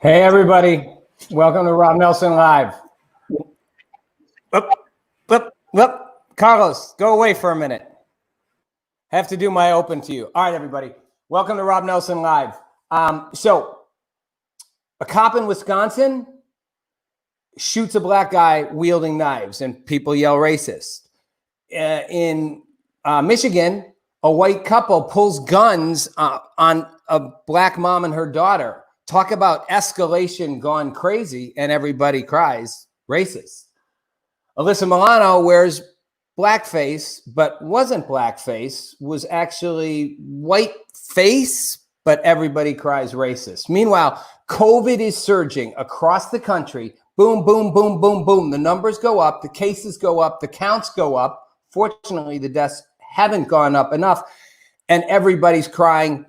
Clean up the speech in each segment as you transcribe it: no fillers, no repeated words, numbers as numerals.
Hey, everybody. Welcome to Rob Nelson Live. Carlos, go away for a minute. Have to do my open to you. All right, everybody. Welcome to Rob Nelson Live. So a cop in Wisconsin shoots a black guy wielding knives and people yell racist. In Michigan, a white couple pulls guns on a black mom and her daughter. Talk about escalation gone crazy, and everybody cries racist. Alyssa Milano wears blackface, but wasn't blackface, was actually whiteface, but everybody cries racist. Meanwhile, COVID is surging across the country. Boom, boom, boom, boom, boom. The numbers go up, the cases go up, the counts go up. Fortunately, the deaths haven't gone up enough, and everybody's crying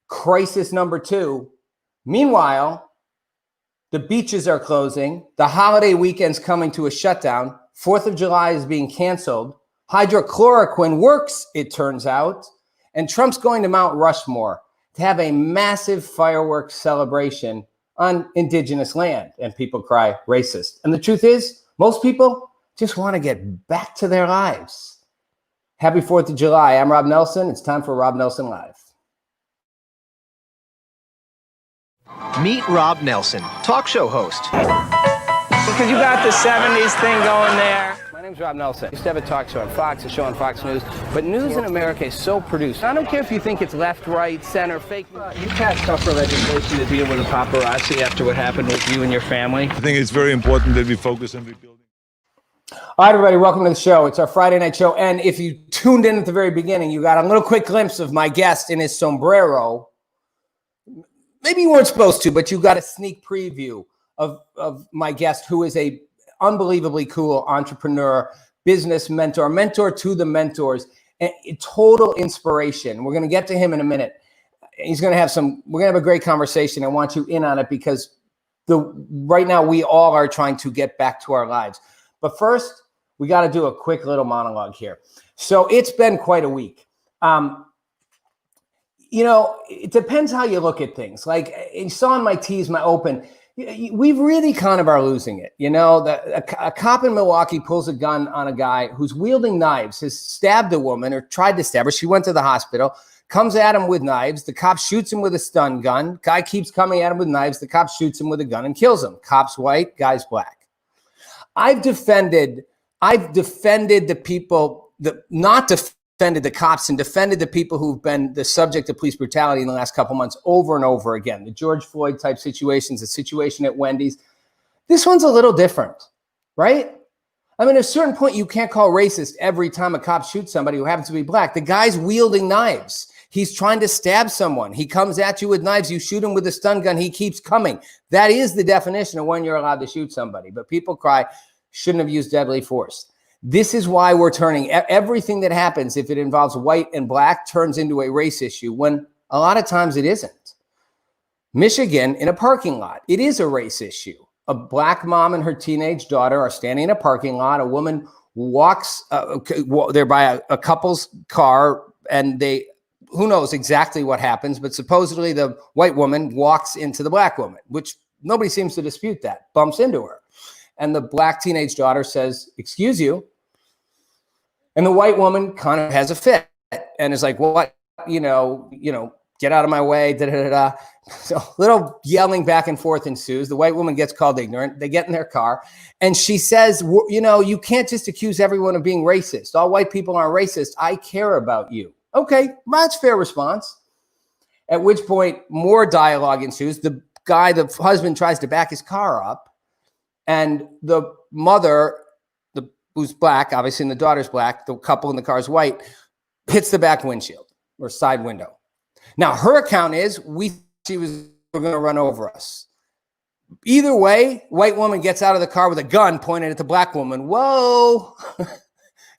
crisis number 2. Meanwhile, the beaches are closing. The holiday weekend's coming to a shutdown. 4th of July is being canceled. Hydrochloroquine works, it turns out. And Trump's going to Mount Rushmore to have a massive fireworks celebration on indigenous land. And people cry racist. And the truth is, most people just want to get back to their lives. Happy 4th of July. I'm Rob Nelson. It's time for Rob Nelson Live. Meet Rob Nelson, talk show host. Because you got the 70s thing going there. My name's Rob Nelson. I used to have a talk show on Fox, a show on Fox News, but news in America is so produced. I don't care if you think it's left, right, center, fake. You passed tougher legislation to deal with the paparazzi after what happened with you and your family. I think it's very important that we focus on rebuilding. All right, everybody, welcome to the show. It's our Friday night show. And if you tuned in at the very beginning, you got a little quick glimpse of my guest in his sombrero. Maybe you weren't supposed to, but you got a sneak preview of my guest, who is a unbelievably cool entrepreneur, business mentor to the mentors, and total inspiration. We're going to get to him in a minute. We're going to have a great conversation. I want you in on it because right now we all are trying to get back to our lives. But first, we got to do a quick little monologue here. So it's been quite a week. It depends how you look at things. Like you saw in my tease, my open, we really kind of are losing it. A cop in Milwaukee pulls a gun on a guy who's wielding knives, has stabbed a woman or tried to stab her. She went to the hospital, comes at him with knives. The cop shoots him with a stun gun. Guy keeps coming at him with knives. The cop shoots him with a gun and kills him. Cop's white, guy's black. I've defended the people, defended the cops and defended the people who've been the subject of police brutality in the last couple months over and over again. The George Floyd type situations, the situation at Wendy's. This one's a little different, right? I mean, at a certain point, you can't call racist every time a cop shoots somebody who happens to be black. The guy's wielding knives. He's trying to stab someone. He comes at you with knives. You shoot him with a stun gun. He keeps coming. That is the definition of when you're allowed to shoot somebody. But people cry, shouldn't have used deadly force. This is why we're turning everything that happens, if it involves white and black, turns into a race issue when a lot of times it isn't. Michigan, in a parking lot, it is a race issue. A black mom and her teenage daughter are standing in a parking lot. A woman walks, they're by a couple's car, and who knows exactly what happens, but supposedly the white woman walks into the black woman, which nobody seems to dispute that, bumps into her. And the black teenage daughter says, "Excuse you." And the white woman kind of has a fit and is like, "What, get out of my way, da-da-da-da." So a little yelling back and forth ensues. The white woman gets called ignorant. They get in their car. And she says, "You can't just accuse everyone of being racist. All white people aren't racist. I care about you." Okay, that's a fair response. At which point, more dialogue ensues. The husband tries to back his car up. And the mother, who's black, obviously, and the daughter's black, the couple in the car is white, hits the back windshield or side window. Now, her account is she was going to run over us. Either way, white woman gets out of the car with a gun pointed at the black woman. Whoa.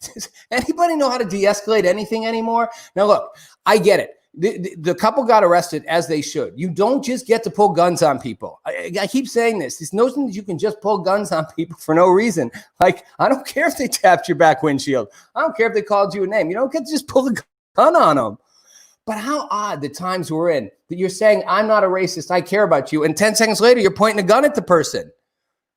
Does anybody know how to de-escalate anything anymore? Now, look, I get it. The couple got arrested, as they should. You don't just get to pull guns on people. I keep saying this notion that you can just pull guns on people for no reason. Like, I don't care if they tapped your back windshield. I don't care if they called you a name. You don't get to just pull a gun on them. But how odd the times we're in that you're saying, I'm not a racist, I care about you. And 10 seconds later, you're pointing a gun at the person.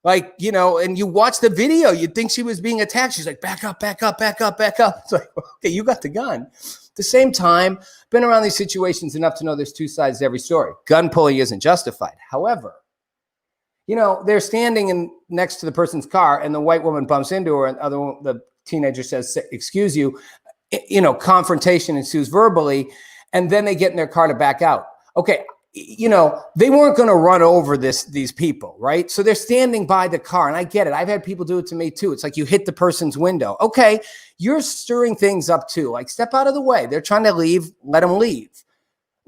Like, you know, and you watch the video, you'd think she was being attacked. She's like, back up, back up, back up, back up. It's like, okay, you got the gun. At the same time, been around these situations enough to know there's two sides to every story. Gun pulling isn't justified. However, you know, they're standing next to the person's car and the white woman bumps into her and the teenager says, excuse you, you know, confrontation ensues verbally, and then they get in their car to back out. Okay, you know, they weren't going to run over these people, right? So they're standing by the car, and I get it. I've had people do it to me too. It's like you hit the person's window. Okay, you're stirring things up too. Like, step out of the way. They're trying to leave. Let them leave.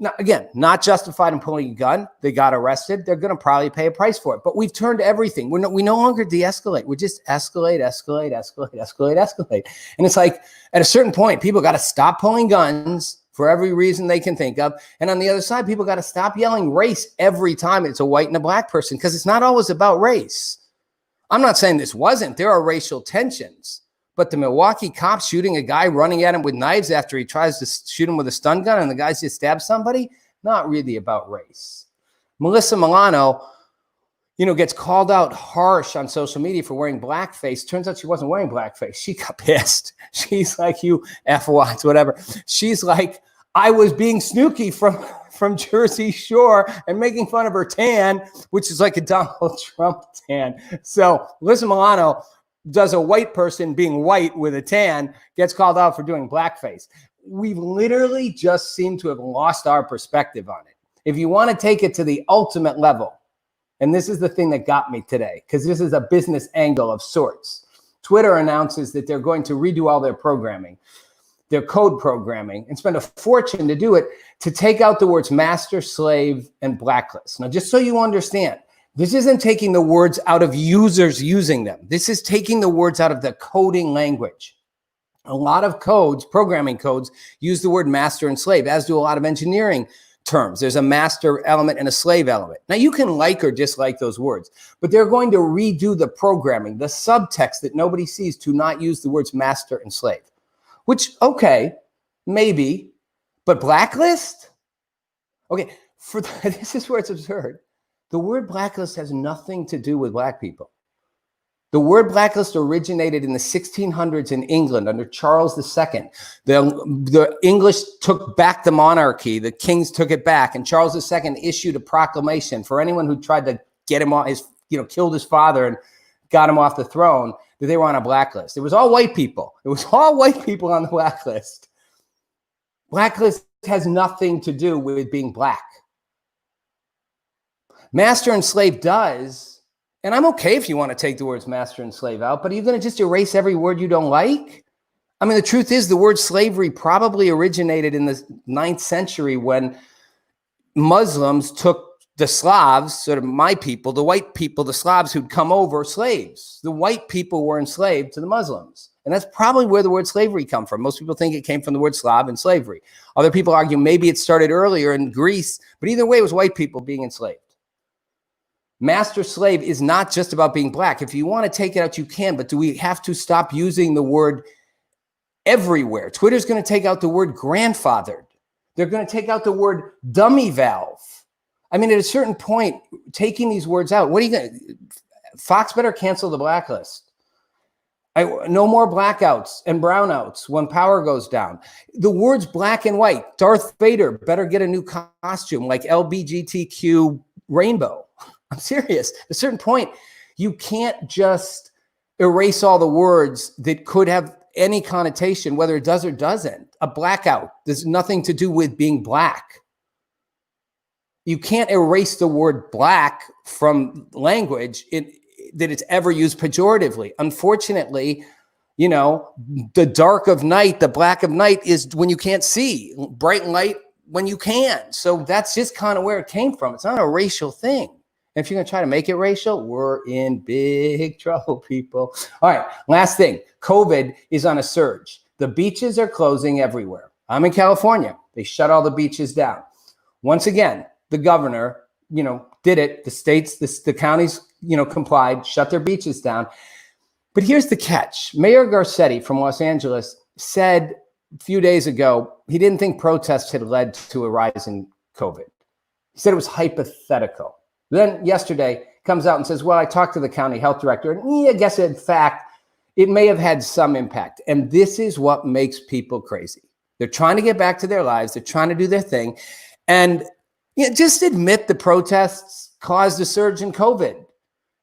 Now, again, not justified in pulling a gun. They got arrested. They're going to probably pay a price for it. But we've turned everything. We no longer de-escalate. We just escalate. And it's like, at a certain point, people got to stop pulling guns for every reason they can think of. And on the other side, people got to stop yelling race every time it's a white and a black person, because it's not always about race. I'm not saying this wasn't. There are racial tensions. But the Milwaukee cops shooting a guy, running at him with knives after he tries to shoot him with a stun gun, and the guy just stabs somebody, not really about race. Melissa Milano, you know, gets called out harsh on social media for wearing blackface. Turns out she wasn't wearing blackface. She got pissed. She's like, you F-Watts, whatever. She's like, I was being Snooki from Jersey Shore and making fun of her tan, which is like a Donald Trump tan. So Melissa Milano does a white person being white with a tan, gets called out for doing blackface. We've literally just seemed to have lost our perspective on it. If you want to take it to the ultimate level, and this is the thing that got me today, because this is a business angle of sorts. Twitter announces that they're going to redo all their programming, their code programming, and spend a fortune to do it, to take out the words master, slave, and blacklist. Now, just so you understand, this isn't taking the words out of users using them. This is taking the words out of the coding language. A lot of codes, programming codes, use the word master and slave, as do a lot of engineering terms. There's a master element and a slave element. Now, you can like or dislike those words, but they're going to redo the programming, the subtext that nobody sees, to not use the words master and slave. Which, okay, maybe, but blacklist? Okay, this is where it's absurd. The word blacklist has nothing to do with black people. The word blacklist originated in the 1600s in England under Charles II. The English took back the monarchy. The kings took it back, and Charles II issued a proclamation for anyone who tried to get him off killed his father and got him off the throne, that they were on a blacklist. It was all white people. It was all white people on the blacklist. Blacklist has nothing to do with being black. Master and slave does, and I'm okay if you want to take the words master and slave out, but are you going to just erase every word you don't like? I mean, the truth is the word slavery probably originated in the 9th century when Muslims took the Slavs, sort of my people, the white people, the Slavs who'd come over, slaves. The white people were enslaved to the Muslims. And that's probably where the word slavery come from. Most people think it came from the word Slav and slavery. Other people argue maybe it started earlier in Greece, but either way, it was white people being enslaved. Master slave is not just about being black. If you want to take it out, you can, but do we have to stop using the word everywhere? Twitter's going to take out the word grandfathered. They're going to take out the word dummy valve. I mean, at a certain point, taking these words out, what are you going to, Fox better cancel the blacklist. No more blackouts and brownouts when power goes down. The words black and white, Darth Vader better get a new costume like LBGTQ rainbow. I'm serious. At a certain point, you can't just erase all the words that could have any connotation, whether it does or doesn't. A blackout, there's nothing to do with being black. You can't erase the word black from language that it's ever used pejoratively. Unfortunately, you know, the dark of night, the black of night is when you can't see, bright light when you can. So that's just kind of where it came from. It's not a racial thing. And if you're going to try to make it racial, we're in big trouble, people. All right, last thing. COVID is on a surge. The beaches are closing everywhere. I'm in California. They shut all the beaches down. Once again, the governor, did it. The states, the counties, complied, shut their beaches down. But here's the catch. Mayor Garcetti from Los Angeles said a few days ago, he didn't think protests had led to a rise in COVID. He said it was hypothetical. Then yesterday comes out and says, well, I talked to the county health director, and I guess in fact, it may have had some impact. And this is what makes people crazy. They're trying to get back to their lives. They're trying to do their thing. And just admit the protests caused a surge in COVID.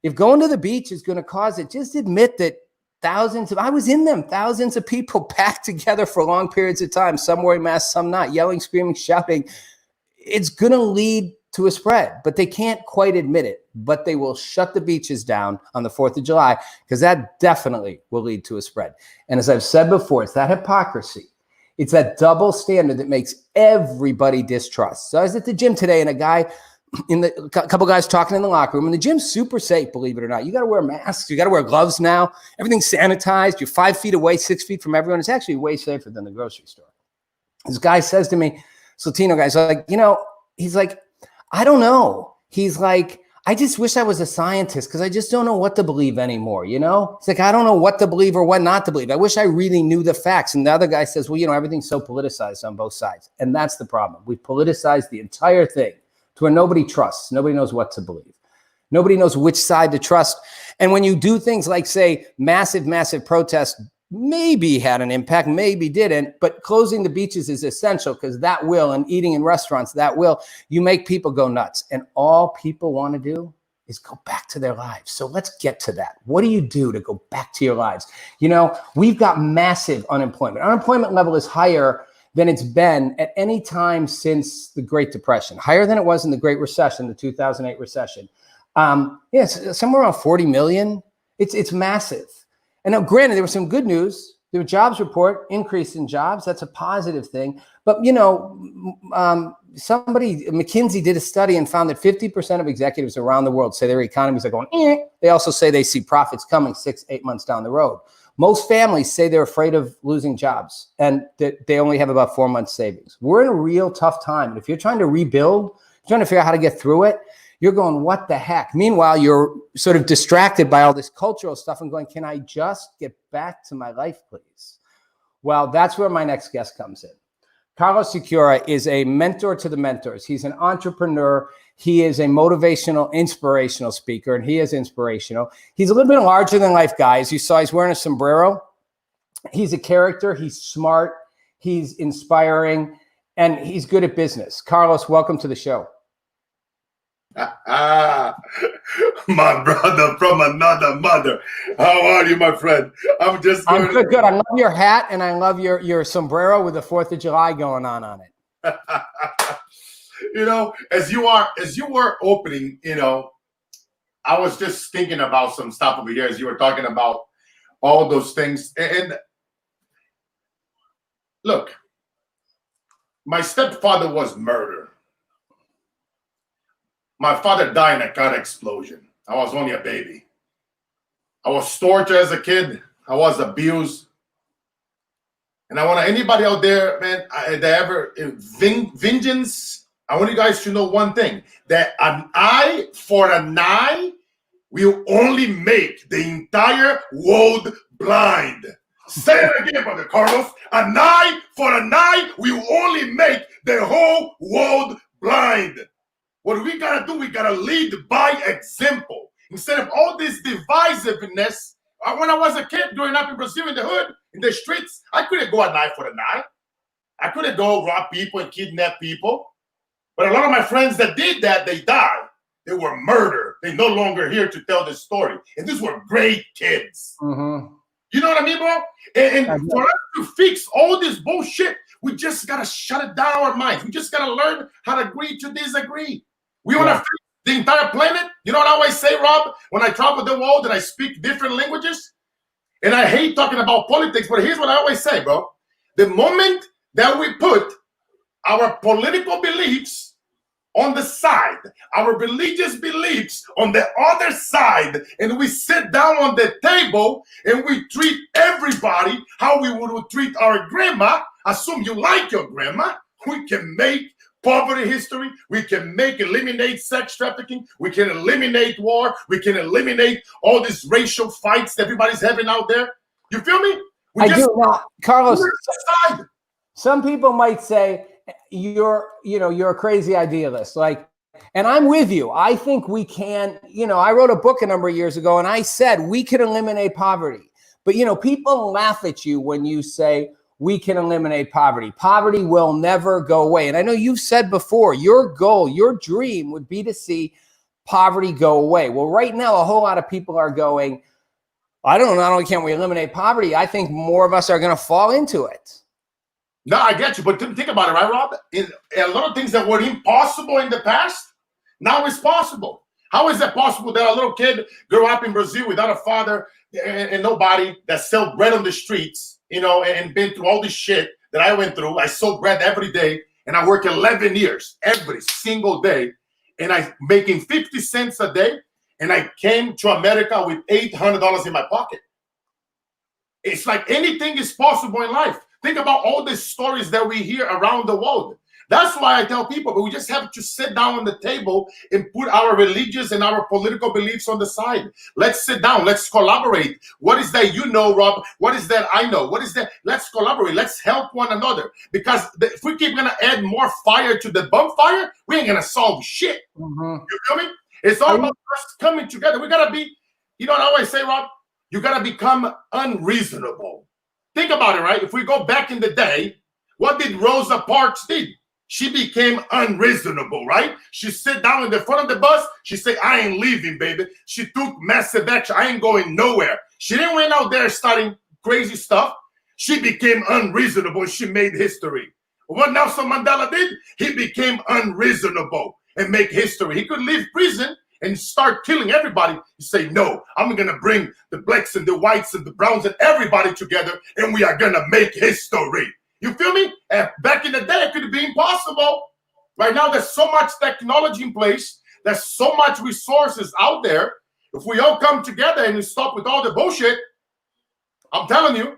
If going to the beach is going to cause it, just admit that I was in them, thousands of people packed together for long periods of time, some wearing masks, some not, yelling, screaming, shouting. It's going to lead to a spread, but they can't quite admit it. But they will shut the beaches down on the 4th of July because that definitely will lead to a spread. And as I've said before, it's that hypocrisy. It's that double standard that makes everybody distrust. So I was at the gym today and a couple guys talking in the locker room, and the gym's super safe, believe it or not. You got to wear masks. You got to wear gloves now. Everything's sanitized. You're 5 feet away, 6 feet from everyone. It's actually way safer than the grocery store. This guy says to me, this Latino guy's like, he's like, I don't know. He's like, I just wish I was a scientist because I just don't know what to believe anymore, It's like, I don't know what to believe or what not to believe. I wish I really knew the facts. And the other guy says, well, everything's so politicized on both sides. And that's the problem. We've politicized the entire thing to where nobody trusts. Nobody knows what to believe. Nobody knows which side to trust. And when you do things like, say, massive protests, maybe had an impact, maybe didn't, but closing the beaches is essential because that will, and eating in restaurants, that will, you make people go nuts. And all people want to do is go back to their lives. So let's get to that. What do you do to go back to your lives? We've got massive unemployment. Unemployment level is higher than it's been at any time since the Great Depression, higher than it was in the Great Recession, the 2008 recession. It's somewhere around 40 million. It's massive. And now, granted, there was some good news. There was jobs report, increase in jobs. That's a positive thing. But, McKinsey did a study and found that 50% of executives around the world say their economies are going, eh. They also say they see profits coming 6-8 months down the road. Most families say they're afraid of losing jobs and that they only have about 4 months savings. We're in a real tough time. And if you're trying to rebuild, trying to figure out how to get through it, you're going, what the heck? Meanwhile, you're sort of distracted by all this cultural stuff and going, can I just get back to my life, please? Well, that's where my next guest comes in. Carlos Siqueira is a mentor to the mentors. He's an entrepreneur. He is a motivational, inspirational speaker, and he is inspirational. He's a little bit larger than life guy. As you saw, he's wearing a sombrero. He's a character. He's smart. He's inspiring, and he's good at business. Carlos, welcome to the show. My brother from another mother. How are you, my friend? I'm good. I love your hat, and I love your sombrero with the 4th of July going on it. As you were opening, I was just thinking about some stuff over here as you were talking about all those things. And look, my stepfather was murdered. My father died in a car explosion. I was only a baby. I was tortured as a kid. I was abused. And I want anybody out there, man, vengeance. I want you guys to know one thing, that an eye for an eye will only make the entire world blind. Say it again, Brother Carlos. An eye for an eye will only make the whole world blind. What we gotta do, we gotta lead by example. Instead of all this divisiveness, when I was a kid growing up in Brazil in the hood, in the streets, I couldn't go an eye for an eye. I couldn't go rob people and kidnap people. But a lot of my friends that did that, they died. They were murdered. They're no longer here to tell this story. And these were great kids. Mm-hmm. You know what I mean, bro? And for us to fix all this bullshit, we just gotta shut it down our minds. We just gotta learn how to agree to disagree. We want to fix the entire planet. You know what I always say, Rob? When I travel the world and I speak different languages, and I hate talking about politics, but here's what I always say, bro. The moment that we put our political beliefs on the side, our religious beliefs on the other side, and we sit down on the table and we treat everybody how we would treat our grandma, assume you like your grandma, we can make poverty history, we can eliminate sex trafficking, we can eliminate war, we can eliminate all these racial fights that everybody's having out there. You feel me? I do. Now, Carlos, some people might say you're a crazy idealist. Like, and I'm with you. I think we can, I wrote a book a number of years ago and I said we can eliminate poverty. But, people laugh at you when you say we can eliminate poverty. Poverty will never go away. And I know you've said before, your goal, your dream would be to see poverty go away. Well, right now, a whole lot of people are going, I don't know, not only can we eliminate poverty, I think more of us are going to fall into it. No, I get you. But think about it, right, Rob? A lot of things that were impossible in the past, now it's possible. How is it possible that a little kid grew up in Brazil without a father and nobody, that sell bread on the streets, and been through all this shit that I went through? I sold bread every day, and I work 11 years every single day, and I making 50 cents a day, and I came to America with $800 in my pocket. It's like anything is possible in life. Think about all the stories that we hear around the world. That's why I tell people, but we just have to sit down on the table and put our religious and our political beliefs on the side. Let's sit down. Let's collaborate. What is that Rob? What is that I know? What is that? Let's collaborate. Let's help one another. Because if we keep going to add more fire to the bonfire, we ain't going to solve shit. Mm-hmm. You feel me? It's all about us coming together. We got to be, what I always say, Rob? You got to become unreasonable. Think about it, right? If we go back in the day, what did Rosa Parks did? She became unreasonable, right? She sit down in the front of the bus. She said, I ain't leaving, baby. She took massive action. I ain't going nowhere. She didn't went out there starting crazy stuff. She became unreasonable. She made history. What Nelson Mandela did, he became unreasonable and make history. He could leave prison and start killing everybody. He say, no, I'm going to bring the blacks and the whites and the browns and everybody together, and we are going to make history. You feel me? And back in the day, it could be impossible. Right now, there's so much technology in place. There's so much resources out there. If we all come together and we stop with all the bullshit, I'm telling you,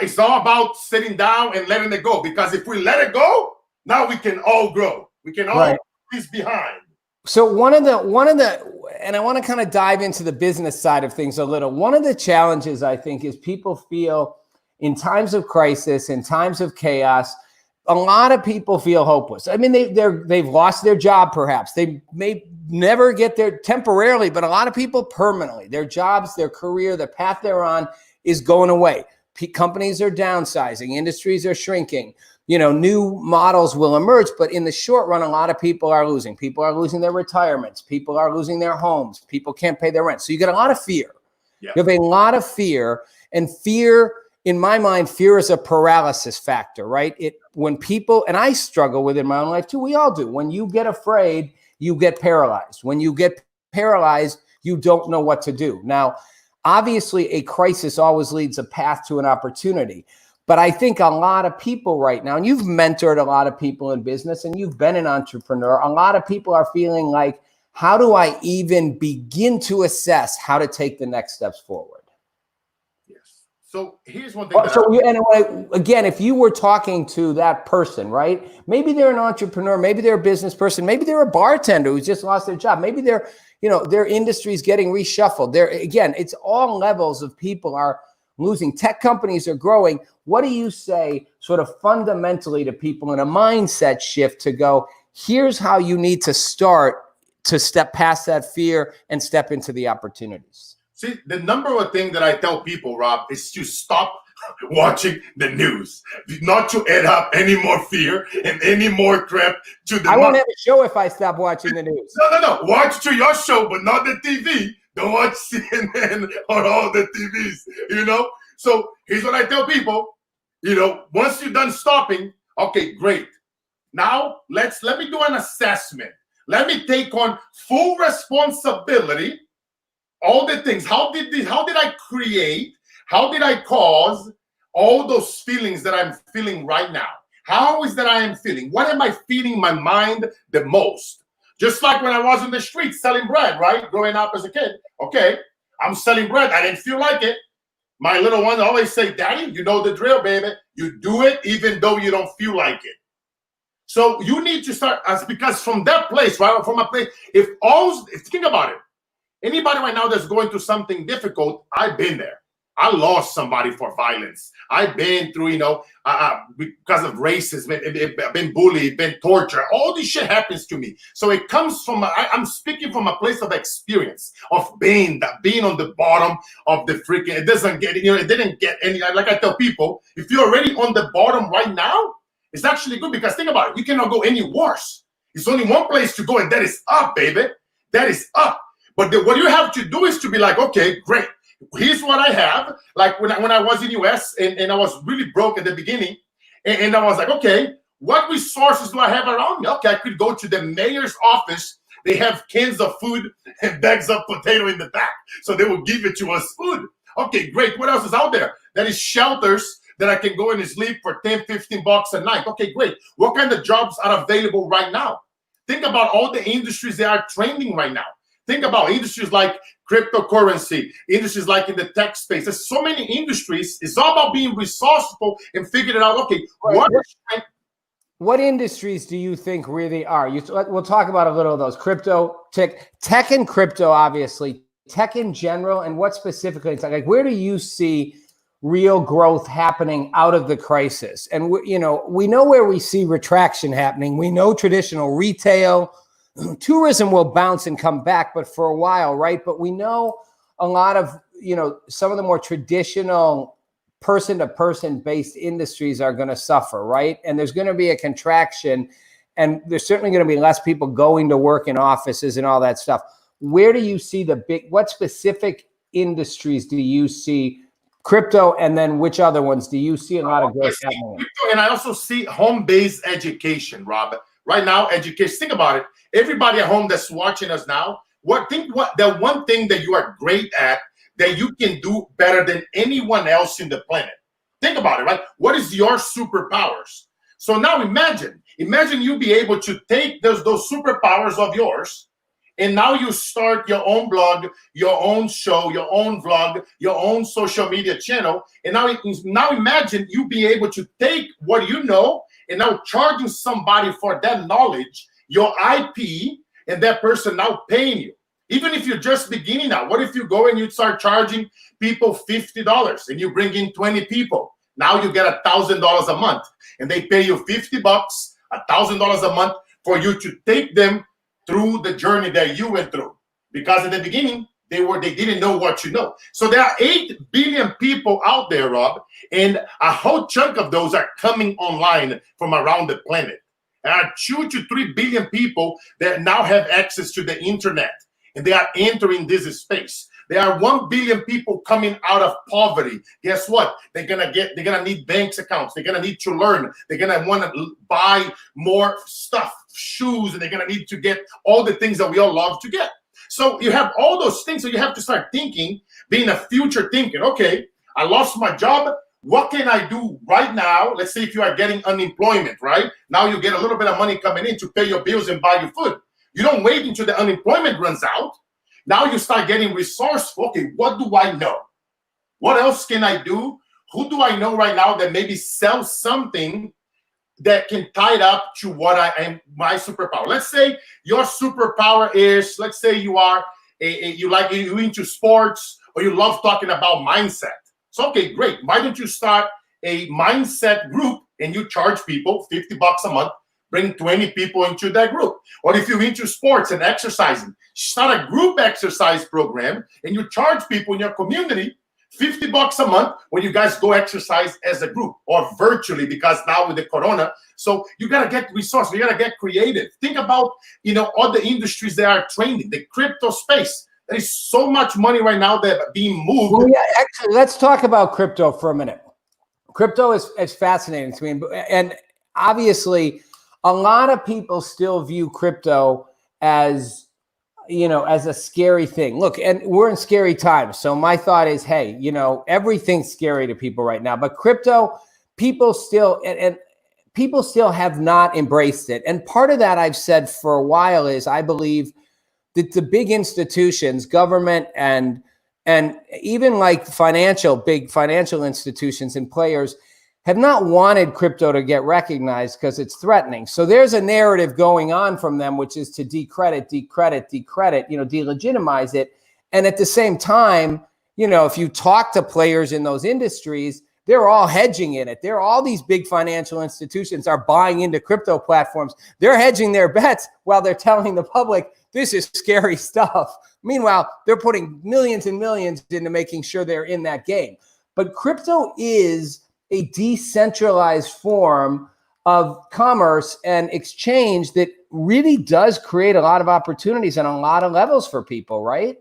it's all about sitting down and letting it go. Because if we let it go, now we can all grow. We can all leave behind. So one of the, and I want to kind of dive into the business side of things a little. One of the challenges, I think, is people feel in times of crisis, in times of chaos, a lot of people feel hopeless. I mean, they've lost their job, perhaps. They may never get there temporarily, but a lot of people permanently. Their jobs, their career, the path they're on is going away. Companies are downsizing. Industries are shrinking. New models will emerge, but in the short run, a lot of people are losing. People are losing their retirements. People are losing their homes. People can't pay their rent. So you get a lot of fear. Yeah. You have a lot of fear, and fear, in my mind, fear is a paralysis factor, right? When people, and I struggle with it in my own life too, we all do. When you get afraid, you get paralyzed. When you get paralyzed, you don't know what to do. Now, obviously, a crisis always leads a path to an opportunity. But I think a lot of people right now, and you've mentored a lot of people in business and you've been an entrepreneur, a lot of people are feeling like, how do I even begin to assess how to take the next steps forward? So here's one thing. Again, if you were talking to that person, right? Maybe they're an entrepreneur, maybe they're a business person, maybe they're a bartender who's just lost their job. Maybe their industry is getting reshuffled. Again, it's all levels of people are losing. Tech companies are growing. What do you say sort of fundamentally to people in a mindset shift to go, here's how you need to start to step past that fear and step into the opportunities? See, the number one thing that I tell people, Rob, is to stop watching the news, not to add up any more fear and any more crap to the. I won't have a show if I stop watching the news. No. Watch to your show, but not the TV. Don't watch CNN or all the TVs, So here's what I tell people, once you're done stopping, okay, great. Now let me do an assessment. Let me take on full responsibility. All the things. How did I create? How did I cause all those feelings that I'm feeling right now? How is that I am feeling? What am I feeding my mind the most? Just like when I was in the street selling bread, right? Growing up as a kid. Okay, I'm selling bread. I didn't feel like it. My little one always say, Daddy, you know the drill, baby. You do it even though you don't feel like it. So you need to start, because from that place, right? From a place, if think about it. Anybody right now that's going through something difficult, I've been there. I lost somebody for violence. I've been through, because of racism, I've been bullied, been tortured. All this shit happens to me. So it comes from, I'm speaking from a place of experience, of being on the bottom of the freaking, it didn't get any, like I tell people, if you're already on the bottom right now, it's actually good because think about it, you cannot go any worse. It's only one place to go, and that is up, baby. That is up. But what you have to do is to be like, okay, great. Here's what I have. Like when I was in US and I was really broke at the beginning, and I was like, okay, what resources do I have around me? Okay, I could go to the mayor's office. They have cans of food and bags of potato in the back. So they will give it to us food. Okay, great. What else is out there? That is shelters that I can go and sleep for 10, 15 bucks a night. Okay, great. What kind of jobs are available right now? Think about all the industries that are trending right now. Think about industries like cryptocurrency, industries like in the tech space. There's so many industries. It's all about being resourceful and figuring it out. Okay, what industries do you think really are? We'll talk about a little of those. Crypto, tech and crypto, obviously. Tech in general, and what specifically? Like, where do you see real growth happening out of the crisis? And we know where we see retraction happening. We know traditional retail, tourism will bounce and come back, but for a while, right? But we know a lot of, some of the more traditional person-to-person based industries are going to suffer, right? And there's going to be a contraction, and there's certainly going to be less people going to work in offices and all that stuff. Where do you see what specific industries do you see crypto, and then which other ones do you see a lot of growth happening? Crypto, and I also see home-based education, Rob. Right now, education, think about it. Everybody at home that's watching us now, the one thing that you are great at that you can do better than anyone else in the planet. Think about it, right? What is your superpowers? So now imagine you be able to take those superpowers of yours, and now you start your own blog, your own show, your own vlog, your own social media channel. And now imagine you be able to take what you know and now charging somebody for that knowledge, your IP, and that person now paying you. Even if you're just beginning now, what if you go and you start charging people $50 and you bring in 20 people? Now you get $1,000 a month, and they pay you $50, $1,000 a month for you to take them through the journey that you went through. Because at the beginning, they didn't know what you know. So there are 8 billion people out there, Rob, and a whole chunk of those are coming online from around the planet. There are 2 to 3 billion people that now have access to the internet, and they are entering this space. There are 1 billion people coming out of poverty. Guess what? They're gonna need bank accounts. They're gonna need to learn. They're gonna want to buy more stuff, shoes, and they're gonna need to get all the things that we all love to get. So you have all those things. So you have to start thinking, being a future thinking. Okay, I lost my job. What can I do right now? Let's say if you are getting unemployment, right? Now you get a little bit of money coming in to pay your bills and buy your food. You don't wait until the unemployment runs out. Now you start getting resourceful. Okay, what do I know? What else can I do? Who do I know right now that maybe sells something that can tie it up to what I am, my superpower? Let's say your superpower is, let's say you are you into sports, or you love talking about mindset. So okay, great. Why don't you start a mindset group and you charge people $50 a month? Bring 20 people into that group. Or if you're into sports and exercising, start a group exercise program and you charge people in your community $50 a month when you guys go exercise as a group or virtually, because now with the corona. So you got to get resources. You got to get creative. Think about, all the industries that are trending, the crypto space. There is so much money right now that are being moved. Well, yeah, actually, let's talk about crypto for a minute. Crypto is fascinating to me. And obviously, a lot of people still view crypto as, as a scary thing. Look, and we're in scary times. So my thought is, hey, everything's scary to people right now. But crypto, people still have not embraced it. And part of that, I've said for a while, is I believe that the big institutions, government and even like big financial institutions and players have not wanted crypto to get recognized because it's threatening. So there's a narrative going on from them, which is to decredit, delegitimize it. And at the same time, you know, if you talk to players in those industries, they're all hedging in it. All these big financial institutions are buying into crypto platforms. They're hedging their bets while they're telling the public this is scary stuff. Meanwhile, they're putting millions and millions into making sure they're in that game. But crypto is a decentralized form of commerce and exchange that really does create a lot of opportunities on a lot of levels for people, right?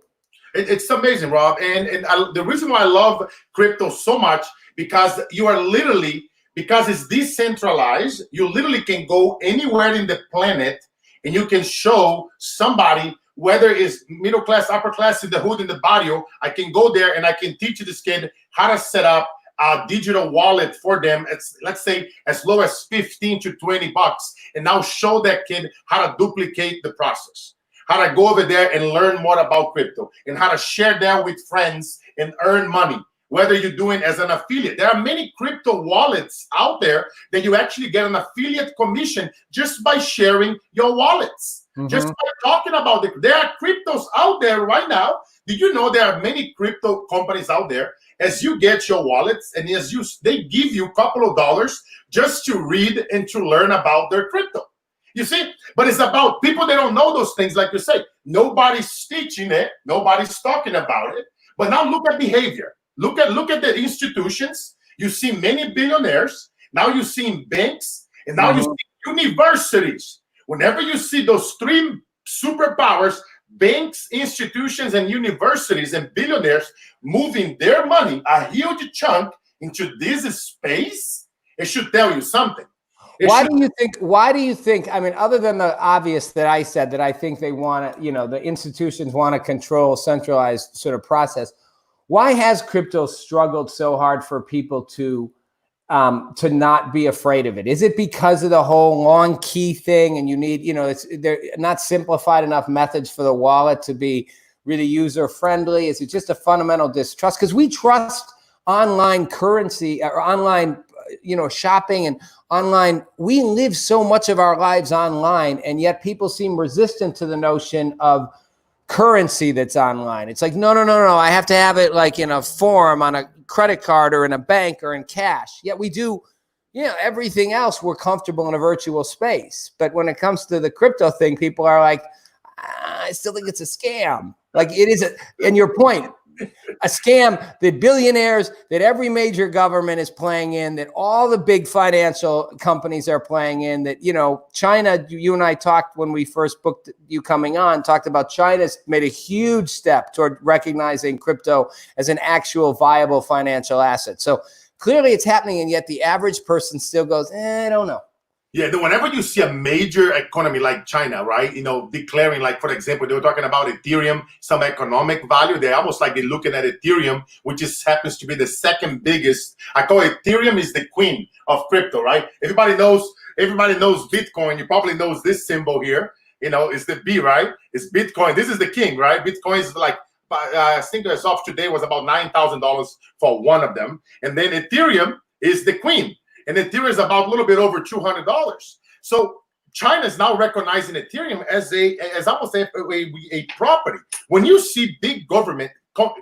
It's amazing, Rob. And the reason why I love crypto so much, because you are literally, because it's decentralized, you literally can go anywhere in the planet and you can show somebody, whether it's middle class, upper class, in the hood, in the barrio, I can go there and I can teach this kid how to set up a digital wallet for them. It's, let's say, as low as 15 to 20 bucks, and now show that kid how to duplicate the process, how to go over there and learn more about crypto, and how to share that with friends and earn money, whether you're doing as an affiliate. There are many crypto wallets out there that you actually get an affiliate commission just by sharing your wallets, just by talking about it. There are cryptos out there right now. Did you know there are many crypto companies out there? As you get your wallets, and as they give you a couple of dollars just to read and to learn about their crypto. You see, but it's about people that don't know those things. Like you say, nobody's teaching it, nobody's talking about it. But now look at behavior. Look at the institutions. You see many billionaires. Now you see banks, and now you see universities. Whenever you see those three superpowers, banks, institutions, and universities and billionaires moving their money, a huge chunk, into this space, it should tell you something. Why do you think, I mean, other than the obvious that I said, that I think they want to, you know, the institutions want to control centralized sort of process, why has crypto struggled so hard for people to not be afraid of it? Is it because of the whole long key thing, and you need, you know, they're not simplified enough methods for the wallet to be really user friendly? Is it just a fundamental distrust? Because we trust online currency or online, you know, shopping and online. We live so much of our lives online, and yet people seem resistant to the notion of currency that's online. It's like, no, I have to have it like in a form on a credit card or in a bank or in cash. Yet we do, you know, everything else, we're comfortable in a virtual space. But when it comes to the crypto thing, people are like, I still think it's a scam. Like it is and your point, a scam that billionaires, that every major government is playing in, that all the big financial companies are playing in, that, you know, China, you and I talked when we first booked you coming on, talked about China's made a huge step toward recognizing crypto as an actual viable financial asset. So clearly it's happening, and yet the average person still goes, I don't know. Yeah, whenever you see a major economy like China, right, you know, declaring, like, for example, they were talking about Ethereum, some economic value. They're almost like they're looking at Ethereum, which just happens to be the second biggest. I call Ethereum is the queen of crypto, right? Everybody knows Bitcoin. You probably knows this symbol here. You know, it's the B, right? It's Bitcoin. This is the king, right? Bitcoin is like, I think as of today was about $9,000 for one of them. And then Ethereum is the queen. And Ethereum is about a little bit over $200. So China is now recognizing Ethereum as almost a property. When you see big government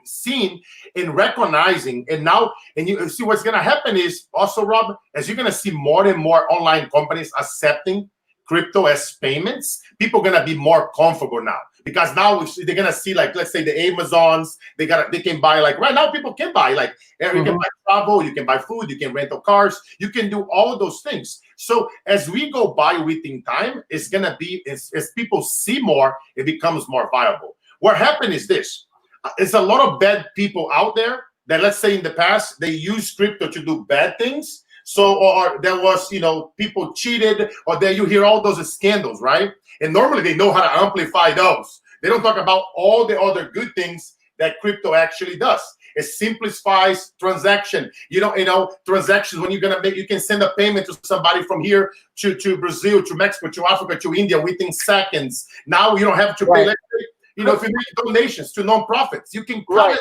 seen in recognizing, and you see what's going to happen is also, Rob, as you're going to see more and more online companies accepting crypto as payments, people are going to be more comfortable now, because now they're going to see, like, let's say the Amazons, they can buy, like, right now people can buy, like, you can buy travel, you can buy food, you can rental cars, you can do all of those things. So as we go by within time, it's going to be, as people see more, it becomes more viable. What happened is this, there's a lot of bad people out there that, let's say in the past, they use crypto to do bad things. So, or there was, you know, people cheated, or there you hear all those scandals, right? And normally they know how to amplify those. They don't talk about all the other good things that crypto actually does. It simplifies transaction. You know, transactions, when you're gonna make, you can send a payment to somebody from here to Brazil, to Mexico, to Africa, to India within seconds. Now you don't have to pay. Let's say, you know, if you make donations to nonprofits, you can cut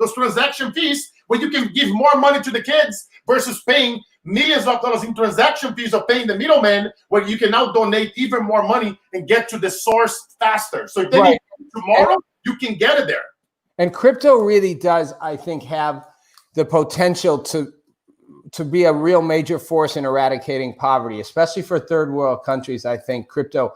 those transaction fees, where you can give more money to the kids versus paying millions of dollars in transaction fees of paying the middleman, where you can now donate even more money and get to the source faster. So then tomorrow you can get it there. And crypto really does, I think, have the potential to be a real major force in eradicating poverty, especially for third world countries. I think crypto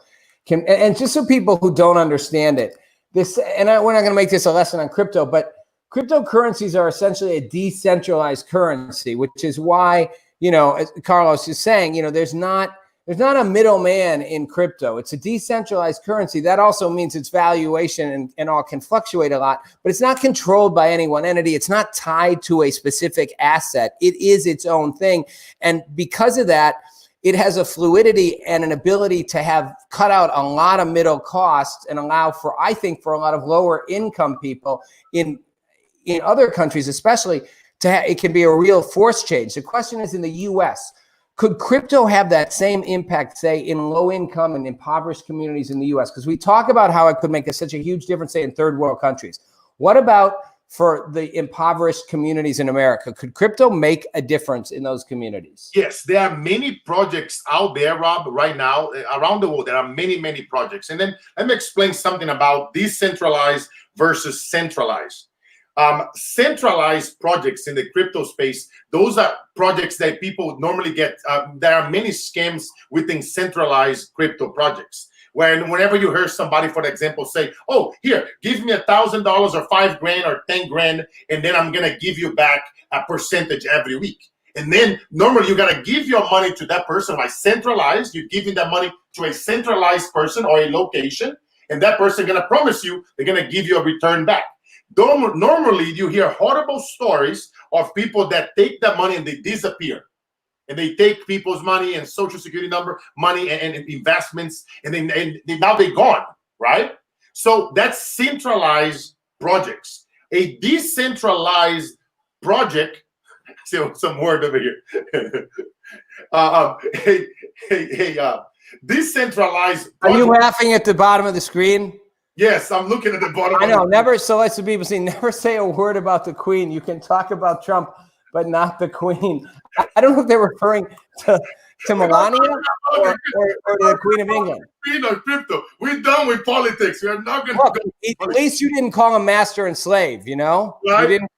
can, and just so people who don't understand it, we're not going to make this a lesson on crypto, but cryptocurrencies are essentially a decentralized currency, which is why, as Carlos is saying, there's not a middleman in crypto. It's a decentralized currency. That also means its valuation and all can fluctuate a lot, but it's not controlled by any one entity. It's not tied to a specific asset. It is its own thing. And because of that, it has a fluidity and an ability to have cut out a lot of middle costs and allow for a lot of lower income people in other countries, especially, it can be a real force change. The question is, in the US, could crypto have that same impact, say, in low income and impoverished communities in the US? Because we talk about how it could make such a huge difference, say, in third world countries. What about for the impoverished communities in America? Could crypto make a difference in those communities? Yes, there are many projects out there, Rob, right now around the world. There are many, many projects. And then let me explain something about decentralized versus centralized. Centralized projects in the crypto space, those are projects that people normally get. There are many scams within centralized crypto projects. Whenever you hear somebody, for example, say, "Oh, here, give me $1,000 or $5,000 or $10,000, and then I'm gonna give you back a percentage every week." And then normally you gotta give your money to that person by centralized. You're giving that money to a centralized person or a location, and that person gonna promise you they're gonna give you a return back. Normally, you hear horrible stories of people that take that money and they disappear. And they take people's money and social security number, money and investments, and now they're gone, right? So that's centralized projects. A decentralized project, see some word over here. Decentralized project. Are you laughing at the bottom of the screen? Yes, I'm looking at the bottom. I know. Never. So let's people say, never say a word about the Queen. You can talk about Trump, but not the Queen. I don't know if they're referring to Melania or the Queen of England. Queen of crypto. We're done with politics. We're not going to. At least you didn't call him master and slave. Right? You didn't.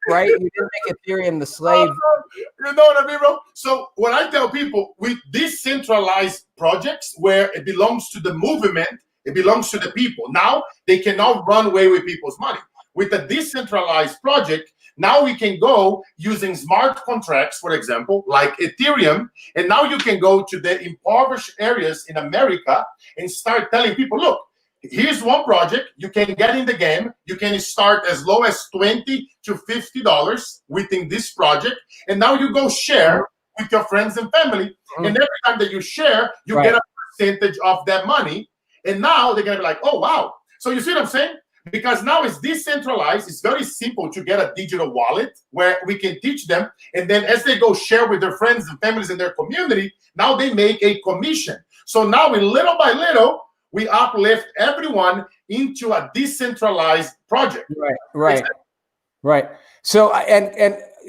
Right? You didn't make Ethereum the slave. You know what I mean, bro? So when I tell people with decentralized projects where it belongs to the movement. It belongs to the people. Now they cannot run away with people's money. With a decentralized project, now we can go using smart contracts, for example, like Ethereum, and now you can go to the impoverished areas in America and start telling people, look, here's one project. You can get in the game. You can start as low as $20 to $50 within this project, and now you go share with your friends and family. And every time that you share, you get a percentage of that money. And now they're going to be like, oh, wow. So you see what I'm saying? Because now it's decentralized. It's very simple to get a digital wallet where we can teach them. And then as they go share with their friends and families in their community, now they make a commission. So now little by little, we uplift everyone into a decentralized project. Right. So,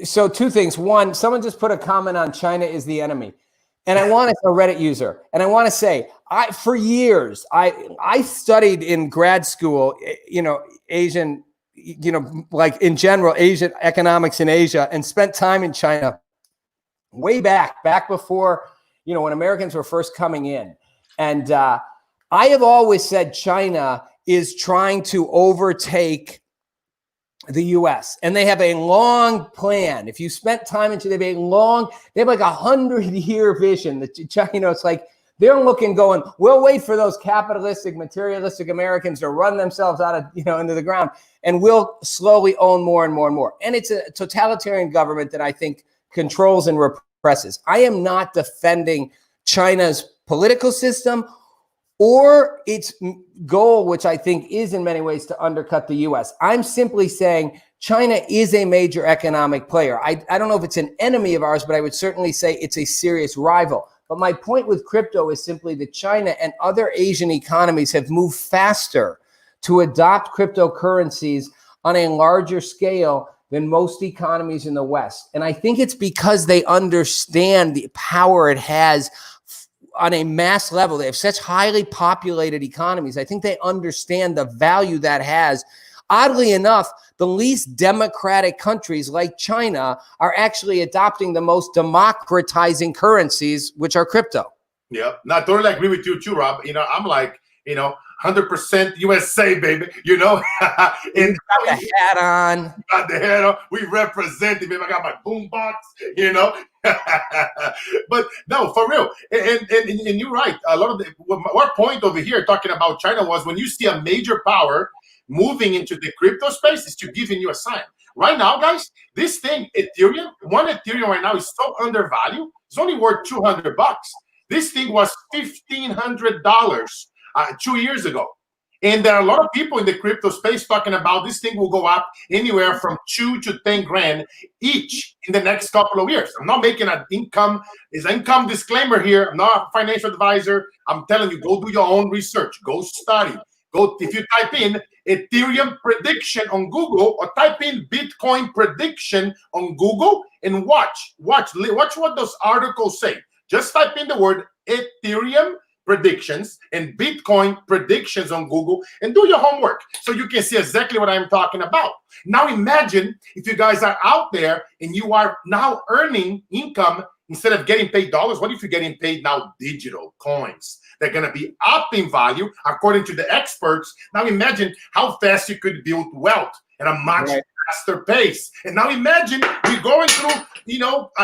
so two things. One, someone just put a comment on China is the enemy. And I want to, a Reddit user, and I want to say, for years, I studied in grad school, Asian, like in general, Asian economics in Asia, and spent time in China way back before, when Americans were first coming in. And I have always said China is trying to overtake the US, and they have a long plan. If you spent time into, they have like 100-year vision. It's like they're looking, going, we'll wait for those capitalistic, materialistic Americans to run themselves out of, into the ground, and we'll slowly own more and more and more. And it's a totalitarian government that I think controls and represses. I am not defending China's political system or its goal, which I think is in many ways to undercut the US. I'm simply saying China is a major economic player. I don't know if it's an enemy of ours, but I would certainly say it's a serious rival. But my point with crypto is simply that China and other Asian economies have moved faster to adopt cryptocurrencies on a larger scale than most economies in the West. And I think it's because they understand the power it has on a mass level. They have such highly populated economies. I think they understand the value that has Oddly enough, the least democratic countries like China are actually adopting the most democratizing currencies, which are crypto. Yeah, not totally agree with you too, Rob. I'm like, 100% USA, baby. And got the hat on. Got the hat on. We represent it, baby. I got my boom box, But no, for real. And you're right. A lot of our point over here talking about China was when you see a major power moving into the crypto space, is to giving you a sign. Right now, guys, this thing, Ethereum, one Ethereum right now is so undervalued. It's only worth $200. This thing was $1,500 2 years ago. And there are a lot of people in the crypto space talking about this thing will go up anywhere from 2 to 10 grand each in the next couple of years. I'm not making an income disclaimer here. I'm not a financial advisor. I'm telling you, go do your own research. Go study. If you type in Ethereum prediction on Google or type in Bitcoin prediction on Google and watch what those articles say. Just type in the word Ethereum predictions and Bitcoin predictions on Google and do your homework so you can see exactly what I'm talking about. Now imagine if you guys are out there and you are now earning income instead of getting paid dollars. What if you're getting paid now digital coins? They're going to be up in value according to the experts. Now imagine how fast you could build wealth at a much faster pace. And now imagine we're going through,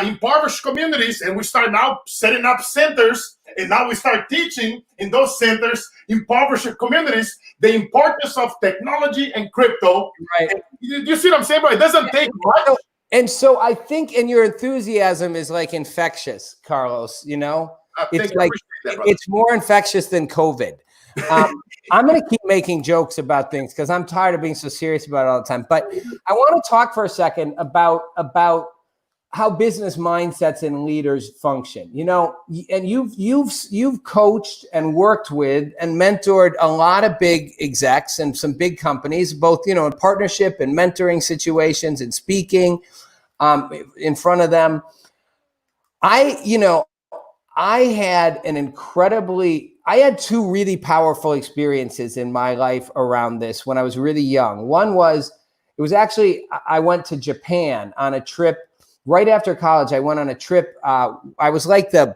impoverished communities, and we start now setting up centers, and now we start teaching in those centers, impoverished communities, the importance of technology and crypto. Right. And you see what I'm saying, bro? It doesn't take much. And so I think, and your enthusiasm is like infectious, Carlos, it's like, it's more infectious than COVID. I'm going to keep making jokes about things because I'm tired of being so serious about it all the time. But I want to talk for a second about how business mindsets and leaders function. And you've coached and worked with and mentored a lot of big execs and some big companies, both in partnership and mentoring situations and speaking in front of them. I had two really powerful experiences in my life around this when I was really young. One was, I went to Japan on a trip right after college. I went on a trip. I was like the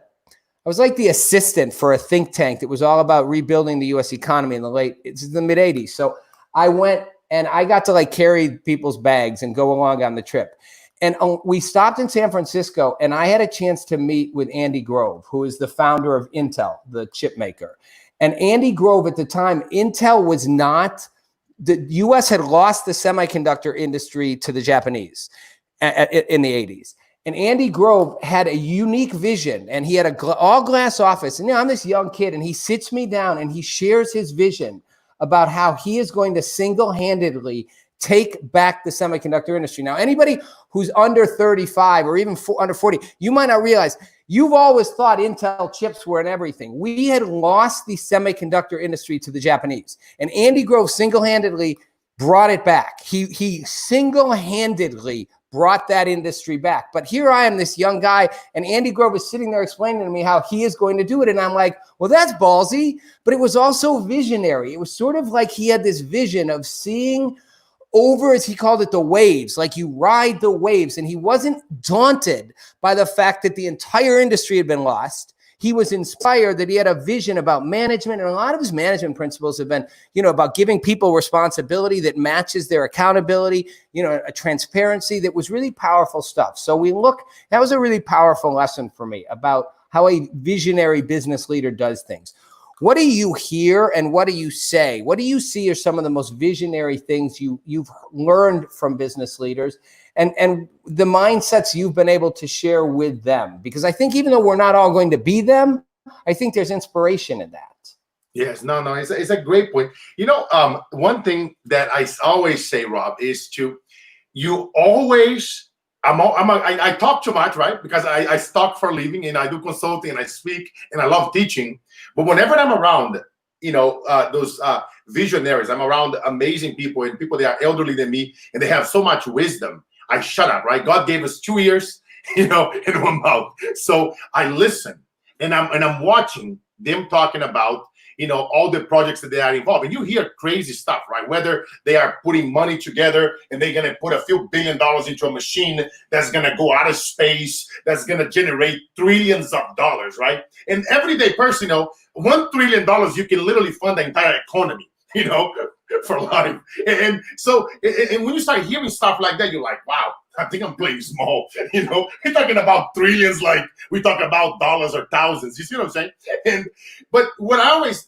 assistant for a think tank that was all about rebuilding the U.S. economy in the mid 80s. So I went and I got to carry people's bags and go along on the trip. And we stopped in San Francisco, and I had a chance to meet with Andy Grove, who is the founder of Intel, the chip maker. And Andy Grove, at the time, Intel was not, the U.S. had lost the semiconductor industry to the Japanese in the 80s. And Andy Grove had a unique vision, and he had a all glass office. And I'm this young kid, and he sits me down, and he shares his vision about how he is going to single-handedly take back the semiconductor industry. Now, anybody who's under 35 or even under 40, you might not realize, you've always thought Intel chips were in everything. We had lost the semiconductor industry to the Japanese. And Andy Grove single-handedly brought it back. He single-handedly brought that industry back. But here I am, this young guy, and Andy Grove is sitting there explaining to me how he is going to do it. And I'm like, well, that's ballsy, but it was also visionary. It was sort of like he had this vision of seeing over, as he called it, the waves, like you ride the waves. And he wasn't daunted by the fact that the entire industry had been lost. He was inspired that he had a vision about management. And a lot of his management principles have been, about giving people responsibility that matches their accountability, a transparency that was really powerful stuff. So that was a really powerful lesson for me about how a visionary business leader does things. What do you hear and what do you say? What do you see are some of the most visionary things you've learned from business leaders and the mindsets you've been able to share with them? Because I think even though we're not all going to be them, I think there's inspiration in that. Yes, no, it's a great point. One thing that I always say, Rob, is I talk too much, right? Because I talk for a living and I do consulting and I speak and I love teaching. But whenever I'm around, those visionaries, I'm around amazing people and people that are elderly than me and they have so much wisdom. I shut up, right? God gave us 2 ears, and 1 mouth. So I listen and I'm watching them talking about, all the projects that they are involved in. You hear crazy stuff, right? Whether they are putting money together and they're going to put a few $1 billion into a machine that's going to go out of space, that's going to generate trillions of dollars, right? And everyday person, $1 trillion, you can literally fund the entire economy, for life. And so, and when you start hearing stuff like that, you're like, wow, I think I'm playing small. We're talking about trillions like we talk about dollars or thousands. You see what I'm saying? But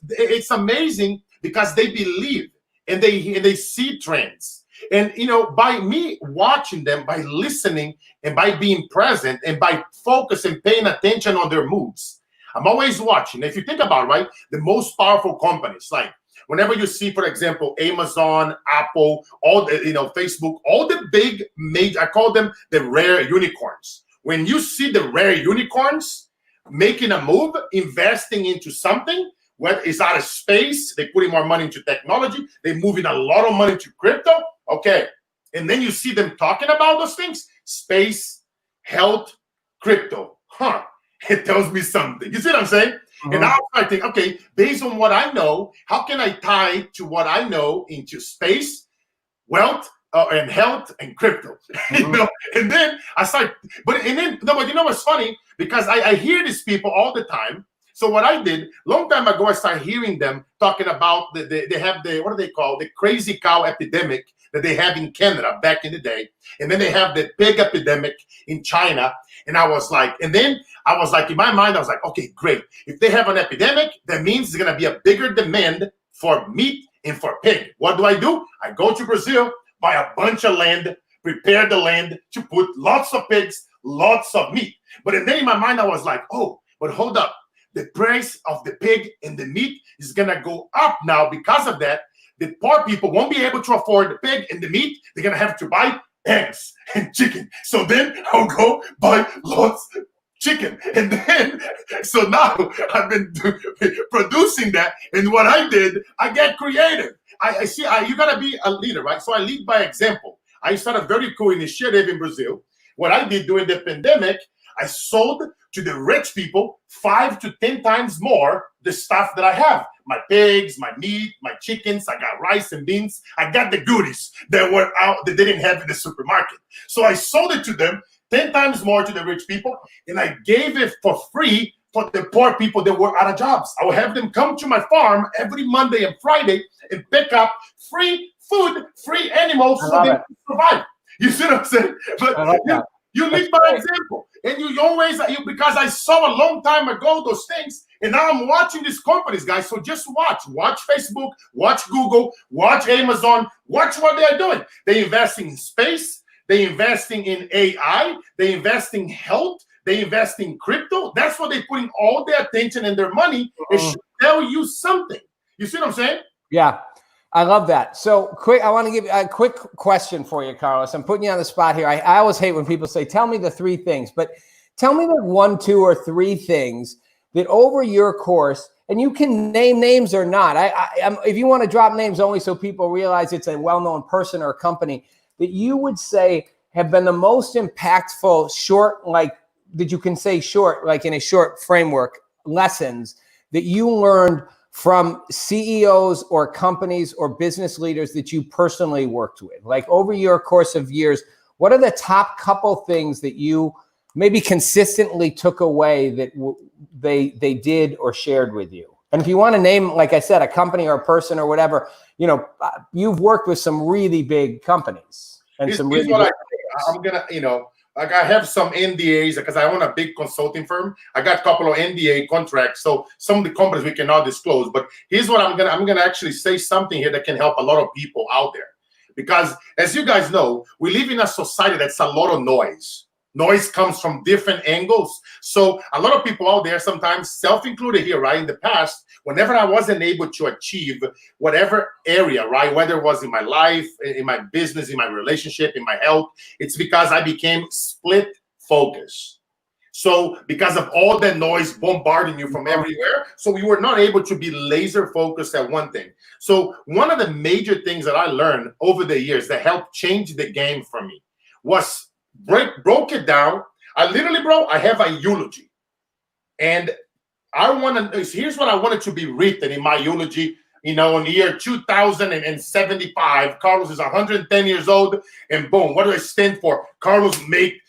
it's amazing because they believe and they see trends. And by me watching them, by listening and by being present and by focusing, paying attention on their moves, I'm always watching. If you think about it, right, the most powerful companies, like whenever you see, for example, Amazon, Apple, all the, Facebook, all the big major, I call them the rare unicorns. When you see the rare unicorns making a move, investing into something, whether it's out of space, they're putting more money into technology, they're moving a lot of money to crypto, okay. And then you see them talking about those things, space, health, crypto, it tells me something. You see what I'm saying? Mm-hmm. And now I think, okay, based on what I know, how can I tie to what I know into space, wealth, and health and crypto? Mm-hmm. And then I start, but what's funny? Because I hear these people all the time. So what I did, long time ago, I started hearing them talking about they have what do they call the crazy cow epidemic that they have in Canada back in the day. And then they have the pig epidemic in China. And I was like, in my mind, I was like, okay, great. If they have an epidemic, that means there's going to be a bigger demand for meat and for pig. What do? I go to Brazil, buy a bunch of land, prepare the land to put lots of pigs, lots of meat. But then in my mind, I was like, oh, but hold up. The price of the pig and the meat is going to go up now because of that. The poor people won't be able to afford the pig and the meat. They're going to have to buy eggs and chicken. So then I'll go buy lots of chicken. And then, so now I've been producing that. And what I did, I get creative. I see, you got to be a leader, right? So I lead by example. I started a very cool initiative in Brazil. What I did during the pandemic, I sold to the rich people 5 to 10 times more the stuff that I have. My pigs, my meat, my chickens, I got rice and beans. I got the goodies that were out that they didn't have in the supermarket. So I sold it to them 10 times more to the rich people, and I gave it for free for the poor people that were out of jobs. I would have them come to my farm every Monday and Friday and pick up free food, free animals so they can survive. You see what I'm saying? But you lead by example. And you always, because I saw a long time ago those things, and now I'm watching these companies, guys. So just watch Facebook, watch Google, watch Amazon, watch what they're doing. They're investing in space, they're investing in AI, they invest in health, they invest in crypto. That's what they're putting all their attention and their money. It should tell you something. You see what I'm saying? Yeah. I love that. So quick, I want to give a quick question for you, Carlos. I'm putting you on the spot here. I always hate when people say, tell me the 3 things, but tell me the 1, 2, or 3 things that over your course, and you can name names or not. If you want to drop names only so people realize it's a well-known person or company, that you would say have been the most impactful short, like that you can say short, like in a short framework, lessons that you learned from CEOs or companies or business leaders that you personally worked with? Like over your course of years, what are the top couple things that you maybe consistently took away that they did or shared with you? And if you want to name, like I said, a company or a person or whatever, you've worked with some really big companies and some really big I'm going to, like I have some NDAs because I own a big consulting firm. I got a couple of NDA contracts. So some of the companies we cannot disclose. But here's what I'm gonna actually say something here that can help a lot of people out there. Because as you guys know, we live in a society that's a lot of noise. Noise comes from different angles. So a lot of people out there, sometimes self-included here, right? In the past, whenever I wasn't able to achieve whatever area, right? Whether it was in my life, in my business, in my relationship, in my health, it's because I became split focused. So because of all that noise bombarding you from everywhere, so we were not able to be laser focused at one thing. So one of the major things that I learned over the years that helped change the game for me was broke it down. I literally, bro, I have a eulogy. And here's what I wanted to be written in my eulogy. In the year 2075, Carlos is 110 years old, and boom, what do I stand for? Carlos made,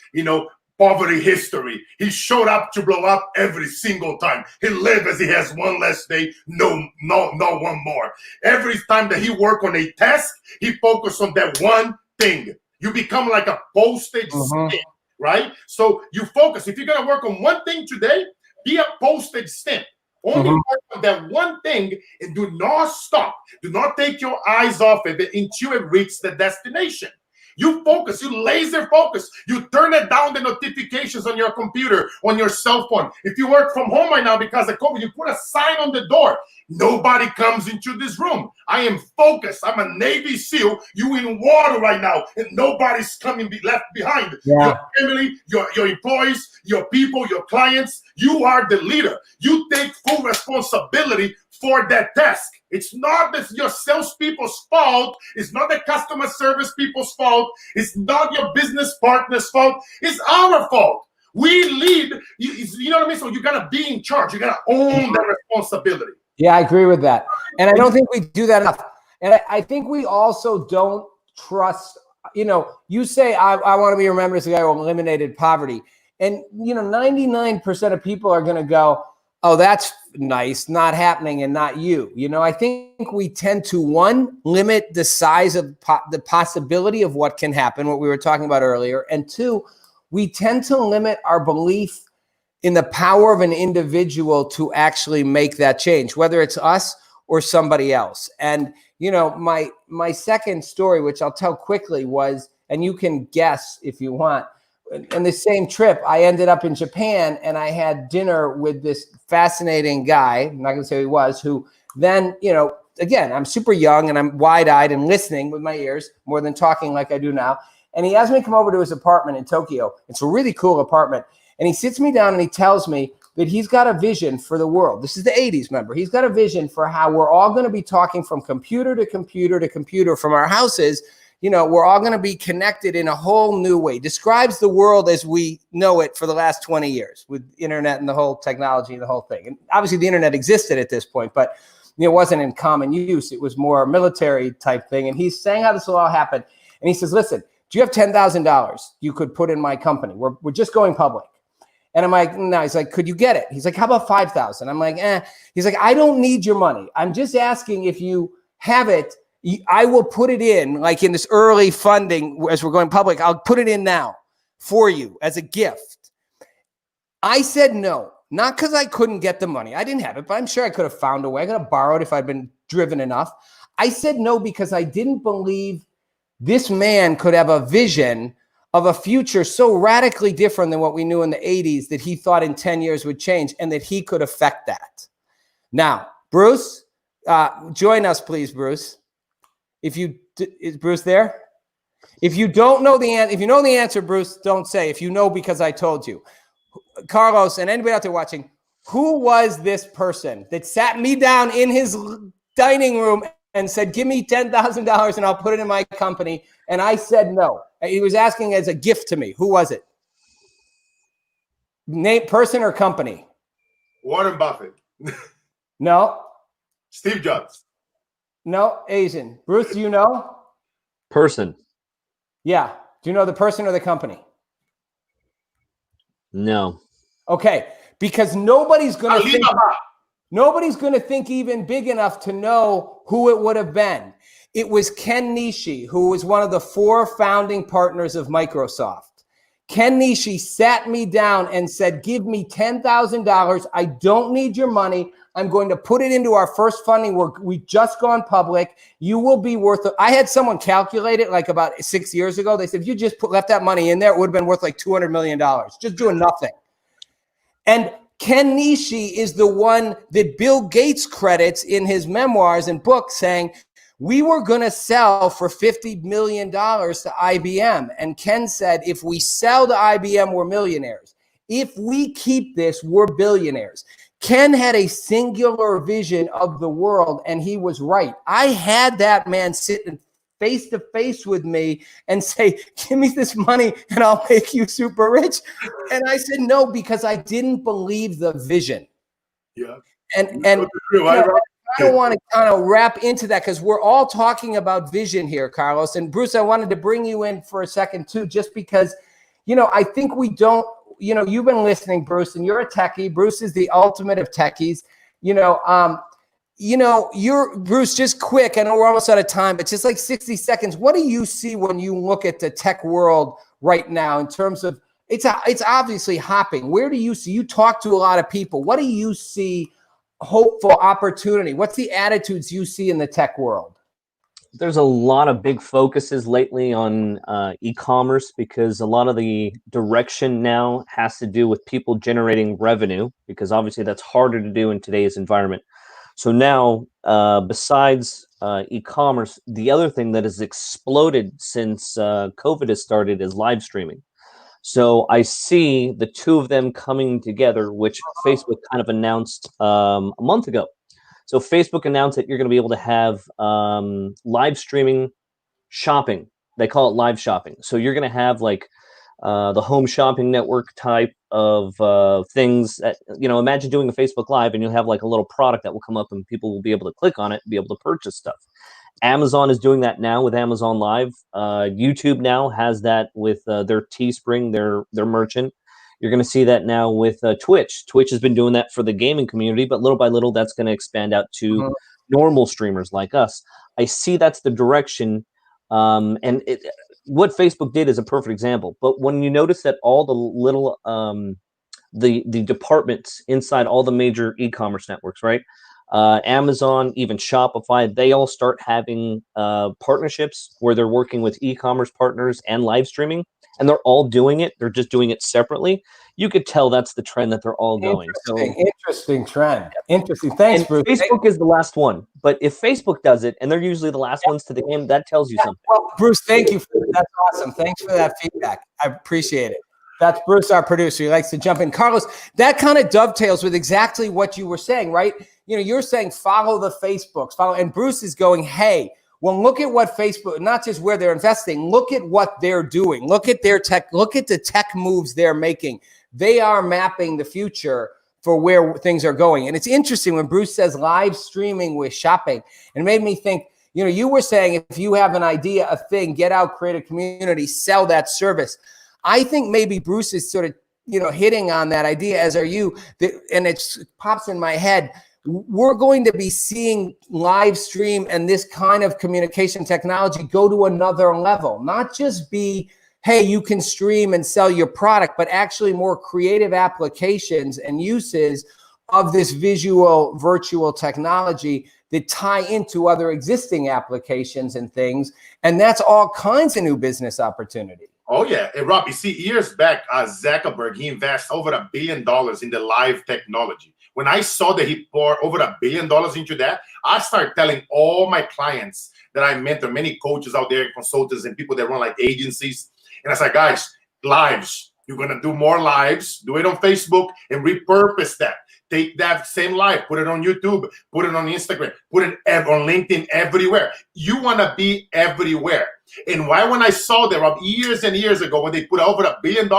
poverty history. He showed up to blow up every single time. He lived as he has one less day, no one more. Every time that he worked on a task, he focused on that one thing. You become like a postage stamp, right? So you focus. If you're gonna work on one thing today, be a postage stamp. Only work on that one thing and do not stop. Do not take your eyes off of it until it reaches the destination. You focus, you laser focus. You turn it down the notifications on your computer, on your cell phone. If you work from home right now because of COVID, you put a sign on the door. Nobody comes into this room. I am focused. I'm a Navy SEAL. You in water right now, and nobody's coming left behind. Yeah. Your family, your employees, your people, your clients. You are the leader. You take full responsibility for that task. It's not your salespeople's fault. It's not the customer service people's fault. It's not your business partner's fault. It's our fault. We lead. You know what I mean? So you got to be in charge. You got to own that responsibility. Yeah, I agree with that. And I don't think we do that enough. And I think we also don't trust, you say, I want to be remembered as the guy who eliminated poverty. And, 99% of people are going to go, oh, that's nice, not happening, and not you. I think we tend to, one, limit the size of the possibility of what can happen, what we were talking about earlier. And two, we tend to limit our belief in the power of an individual to actually make that change, whether it's us or somebody else. And, my second story, which I'll tell quickly, was, and you can guess if you want, in the same trip, I ended up in Japan and I had dinner with this fascinating guy. I'm not going to say who he was, who then, again, I'm super young and I'm wide-eyed and listening with my ears more than talking like I do now. And he asked me to come over to his apartment in Tokyo. It's a really cool apartment. And he sits me down and he tells me that he's got a vision for the world. This is the 80s, remember. He's got a vision for how we're all going to be talking from computer to computer to computer from our houses. We're all going to be connected in a whole new way. Describes the world as we know it for the last 20 years with internet and the whole technology and the whole thing. And obviously the internet existed at this point, but it wasn't in common use. It was more a military type thing. And he's saying how this will all happen. And he says, listen, do you have $10,000 you could put in my company? We're just going public. And I'm like, no. He's like, could you get it? He's like, how about 5,000? I'm like, He's like, I don't need your money. I'm just asking if you have it, I will put it in, like in this early funding as we're going public. I'll put it in now for you as a gift. I said no, not because I couldn't get the money. I didn't have it, but I'm sure I could have found a way. I could have borrowed if I'd been driven enough. I said no because I didn't believe this man could have a vision of a future so radically different than what we knew in the 80s that he thought in 10 years would change and that he could affect that. Now, Bruce, join us, please, Bruce. Is Bruce there? If you don't know the answer, if you know the answer, Bruce, don't say. If you know because I told you. Carlos and anybody out there watching, who was this person that sat me down in his dining room and said, give me $10,000 and I'll put it in my company? And I said no. He was asking as a gift to me. Who was it? Name, person or company? Warren Buffett. No. Steve Jobs. No, Asian. Bruce, do you know? Person. Yeah. Do you know the person or the company? No. Okay. Because nobody's going to think even big enough to know who it would have been. It was Ken Nishi, who was one of the 4 founding partners of Microsoft. Ken Nishi sat me down and said, give me $10,000. I don't need your money. I'm going to put it into our first funding. We've just gone public. You will be worth it. I had someone calculate it like about 6 years ago. They said, if you just left that money in there, it would have been worth like $200 million, just doing nothing. And Ken Nishi is the one that Bill Gates credits in his memoirs and books saying, we were going to sell for $50 million to IBM. And Ken said, if we sell to IBM, we're millionaires. If we keep this, we're billionaires. Ken had a singular vision of the world, and he was right. I had that man sit face to face with me and say, give me this money and I'll make you super rich. And I said no, because I didn't believe the vision. Yeah. And Right, right. I don't want to kind of wrap into that because we're all talking about vision here, Carlos. And Bruce, I wanted to bring you in for a second too, just because, I think we don't, you've been listening, Bruce, and you're a techie. Bruce is the ultimate of techies. You're Bruce, just quick. I know we're almost out of time, but just like 60 seconds. What do you see when you look at the tech world right now in terms of it's obviously hopping? Where do you see? You talk to a lot of people. What do you see? Hopeful opportunity. What's the attitudes you see in the tech world? There's a lot of big focuses lately on e-commerce because a lot of the direction now has to do with people generating revenue, because obviously that's harder to do in today's environment. So now, besides e-commerce, the other thing that has exploded since COVID has started is live streaming. So I see the two of them coming together, which Facebook kind of announced a month ago. So Facebook announced that you're going to be able to have live streaming shopping. They call it live shopping. So you're going to have like the home shopping network type of things that, imagine doing a Facebook Live and you'll have like a little product that will come up and people will be able to click on it and be able to purchase stuff. Amazon is doing that now with Amazon Live. YouTube now has that with their Teespring, their merchant. You're going to see that now with Twitch. Twitch has been doing that for the gaming community, but little by little, that's going to expand out to normal streamers like us. I see that's the direction. What Facebook did is a perfect example. But when you notice that all the little the departments inside all the major e-commerce networks, right? Amazon, even Shopify, they all start having partnerships where they're working with e-commerce partners and live streaming, and they're all doing it. They're just doing it separately. You could tell that's the trend that they're all going. Interesting trend. Interesting. Thanks, Bruce. Facebook is the last one, but if Facebook does it, and they're usually the last ones to the game, that tells you something. Well, Bruce, thank you. That's awesome. Thanks for that feedback. I appreciate it. That's Bruce, our producer. He likes to jump in. Carlos, that kind of dovetails with exactly what you were saying, right? You're saying follow the Facebooks, and Bruce is going, hey, well, look at what Facebook, not just where they're investing, look at what they're doing. Look at their tech, look at the tech moves they're making. They are mapping the future for where things are going. And it's interesting when Bruce says live streaming with shopping, and it made me think, you were saying if you have an idea, a thing, get out, create a community, sell that service. I think maybe Bruce is sort of, hitting on that idea, as are you, and it pops in my head. We're going to be seeing live stream and this kind of communication technology go to another level, not just be, hey, you can stream and sell your product, but actually more creative applications and uses of this visual virtual technology that tie into other existing applications and things. And that's all kinds of new business opportunity. Oh, yeah. And Rob, you see, years back, Zuckerberg, he invested over $1 billion in the live technology. When I saw that he poured over $1 billion into that, I started telling all my clients that I mentor, many coaches out there, consultants and people that run like agencies. And I said, guys, lives, you're going to do more lives, do it on Facebook and repurpose that. Take that same live, put it on YouTube, put it on Instagram, put it on LinkedIn, everywhere. You want to be everywhere. And why, when I saw that, Rob, years and years ago, when they put over $1 billion,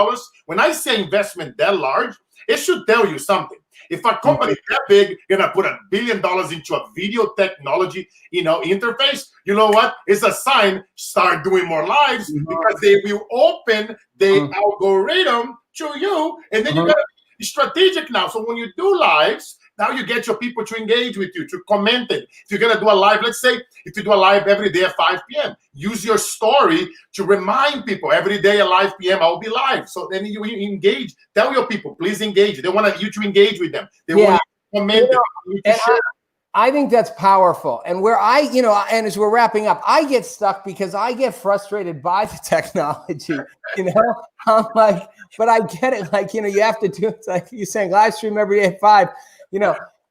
when I say investment that large, it should tell you something. If a company that big gonna put $1 billion into a video technology, interface, you know what? It's a sign. Start doing more lives because they will open the algorithm to you, and then you gotta be strategic now. So when you do lives, now you get your people to engage with you, to comment it. If you're gonna do a live, let's say if you do a live every day at 5 p.m., use your story to remind people every day at 5 p.m. I'll be live. So then you engage. Tell your people, please engage. They want you to engage with them. They want you to comment. I think that's powerful. And where and as we're wrapping up, I get stuck because I get frustrated by the technology. I'm like, but I get it. Like, you have to do, it's like you're saying live stream every day at 5.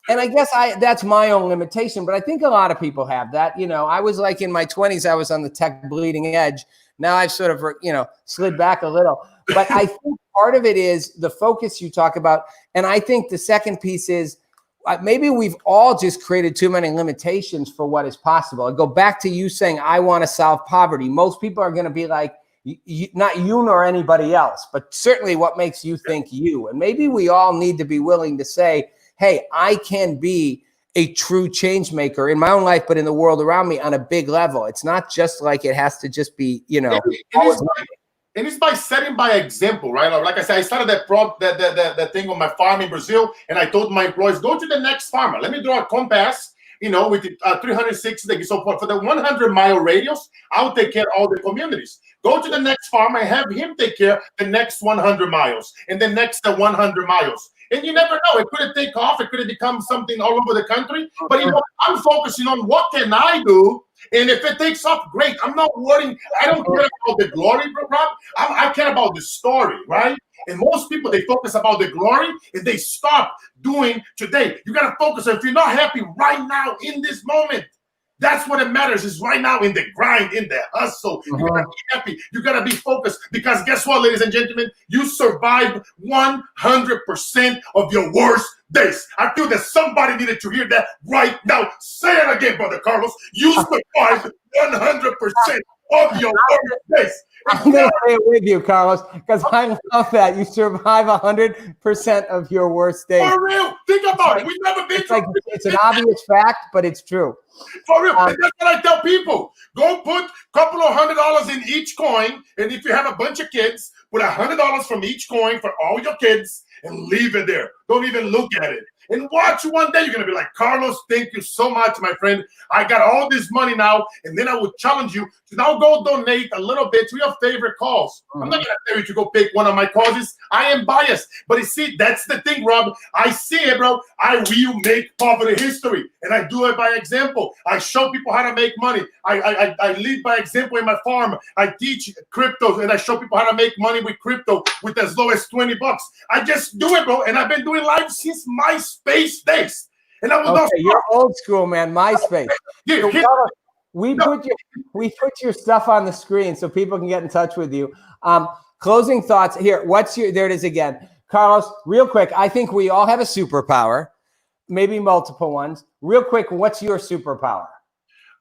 And I guess that's my own limitation, but I think a lot of people have that. I was like in my 20s, I was on the tech bleeding edge. Now I've sort of, slid back a little. But I think part of it is the focus you talk about. And I think the second piece is maybe we've all just created too many limitations for what is possible. I go back to you saying, I want to solve poverty. Most people are going to be like, not you nor anybody else, but certainly what makes you think you. And maybe we all need to be willing to say, hey, I can be a true change maker in my own life, but in the world around me on a big level. It's not just like it has to just be, you know. And it's by setting by example, right? Like I said, I started that thing on my farm in Brazil, and I told my employees, go to the next farmer. Let me draw a compass, you know, with 360 degrees. So for the 100-mile radius, I'll take care of all the communities. Go to the next farmer and have him take care of the next 100 miles and the next 100 miles. And you never know. It could have taken off. It could have become something all over the country. But you know, I'm focusing on what can I do. And if it takes off, great. I'm not worrying. I don't care about the glory, Rob. I care about the story, right? And most people, they focus about the glory and they stop doing today. You got to focus. If you're not happy right now in this moment, that's what it matters, is right now in the grind, in the hustle. You gotta be happy. You gotta be focused, because guess what, ladies and gentlemen? You survived 100% of your worst days. I feel that somebody needed to hear that right now. Say it again, Brother Carlos. You survived 100% of your worst days. I'm going to say it with you, Carlos, because I love that. You survive 100% of your worst days. For real. Think about it. We've never been through it. It's an obvious fact, but it's true. For real. And that's what I tell people. Go put a couple of $100 in each coin. And if you have a bunch of kids, put $100 from each coin for all your kids and leave it there. Don't even look at it. And watch, one day you're going to be like, Carlos, thank you so much, my friend. I got all this money now. And then I would challenge you to now go donate a little bit to your favorite cause. I'm not going to tell you to go pick one of my causes. I am biased. But you see, that's the thing, Rob. I see it, bro. I will make poverty history. And I do it by example. I show people how to make money. I lead by example in my farm. I teach cryptos, and I show people how to make money with crypto with as low as $20. I just do it, bro. And I've been doing live since MySpace days. And I was you're old school, man. MySpace. We put your stuff on the screen so people can get in touch with you. Closing thoughts here. There it is again. Carlos, real quick. I think we all have a superpower, maybe multiple ones. Real quick, what's your superpower?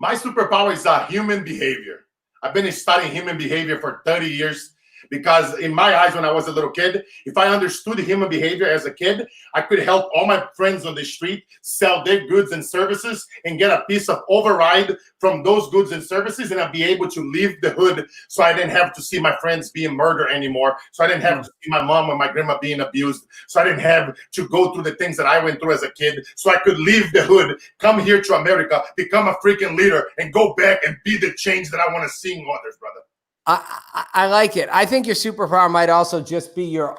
My superpower is human behavior. I've been studying human behavior for 30 years. Because in my eyes, when I was a little kid, if I understood human behavior as a kid, I could help all my friends on the street sell their goods and services and get a piece of override from those goods and services, and I'd be able to leave the hood, so I didn't have to see my friends being murdered anymore, so I didn't have to see my mom or my grandma being abused, so I didn't have to go through the things that I went through as a kid, so I could leave the hood, come here to America, become a freaking leader, and go back and be the change that I want to see in others, brother. I like it. I think your superpower might also just be your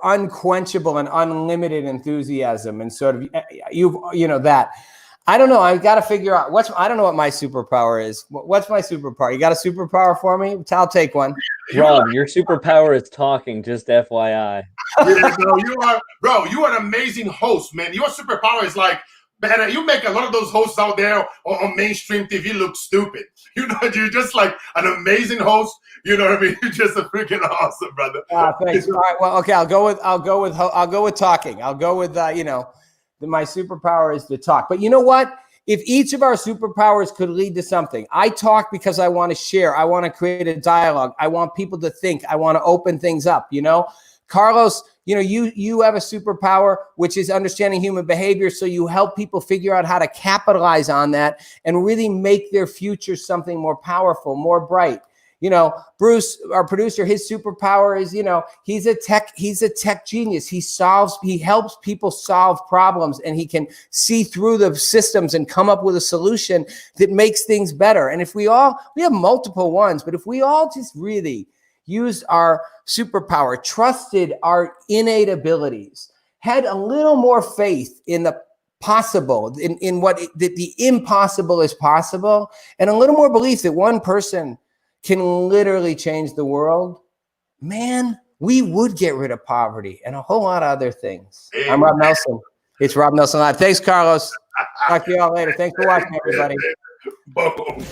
unquenchable and unlimited enthusiasm, and sort of you know that. I don't know. I've got to figure out I don't know what my superpower is. What's my superpower? You got a superpower for me? I'll take one. Rob, your superpower is talking. Just FYI. Yeah, bro, you are an amazing host, man. Your superpower is like, man, you make a lot of those hosts out there on mainstream TV look stupid. You know, you're just like an amazing host. You know what I mean? You're just a freaking awesome, brother. Thanks. All right. Well, okay. I'll go with talking. I'll go with my superpower is to talk. But you know what? If each of our superpowers could lead to something, I talk because I want to share. I want to create a dialogue. I want people to think. I want to open things up. You know, Carlos. You know, you have a superpower, which is understanding human behavior. So you help people figure out how to capitalize on that and really make their future something more powerful, more bright. You know, Bruce, our producer, his superpower is, you know, he's a tech genius. He helps people solve problems, and he can see through the systems and come up with a solution that makes things better. And we have multiple ones, but if we all just really used our superpower, trusted our innate abilities, had a little more faith in the possible, in what the impossible is possible, and a little more belief that one person can literally change the world, man, we would get rid of poverty and a whole lot of other things. I'm Rob Nelson. It's Rob Nelson Live. Thanks, Carlos. Talk to you all later. Thanks for watching, everybody. Boom.